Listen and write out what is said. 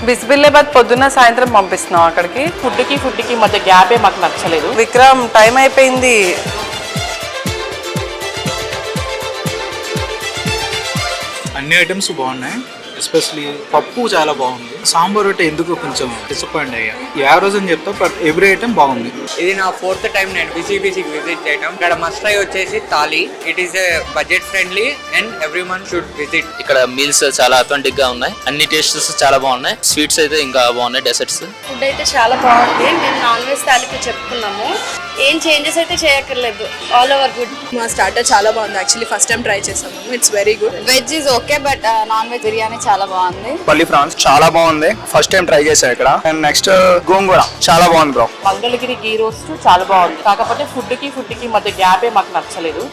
బిస్బిల్లాబాద్ పొద్దున్న సాయంత్రం పంపిస్తున్నాం అక్కడికి. ఫుడ్కి మధ్య గ్యాపే మాకు నచ్చలేదు. విక్రమ్ టైం అయిపోయింది. అన్ని ఐటమ్స్ బాగున్నాయి, ఎస్పెషలీ పప్పు చాలా బాగుంది. సాంబార్ ఒకటి ఎందుకు కొంచెం డిసప్పాయింట్ అయ్యా. యావరేజ్ అని చెప్తా, బట్ ఎవ్రీ ఐటమ్ బాగుంది. ఇది నా 4th టైం నేను BCBCకి విజిట్ చేయడం. ఇక్కడ మస్ట్ ట్రై వచ్చేసి thali. It is budget friendly and every one should visit. ఇక్కడ మీల్స్ చాలా అథెంటిక్ గా ఉన్నాయి, అన్ని టేస్ట్స్ చాలా బాగున్నాయి. స్వీట్స్ అయితే ఇంకా బాగున్నాయి, డెసర్ట్స్. ఫుడ్ అయితే చాలా బాగుంది. మేము నాన్ వెజ్ థాలీకి చెప్పుకున్నాము, ఏం చేంజెస్ అయితే చేయక్కర్లేదు, ఆల్ ఓవర్ గుడ్. మా స్టార్టర్ చాలా బాగుంది, యాక్చువల్లీ ఫస్ట్ టైం ట్రై చేసాము. It's very good. Veg is okay, but non veg biryani చాలా బాగుంది. పల్లి ఫ్రాన్స్ చాలా బాగుంది, ఫస్ట్ టైం ట్రై చేసా ఇక్కడ. అండ్ నెక్స్ట్ గోంగూర చాలా బాగుంది బ్రో. మంగళగిరి గీ రోస్ట్ చాలా బాగుంది, కాకపోతే ఫుడ్కి మధ్య గ్యాపే మాకు నచ్చలేదు.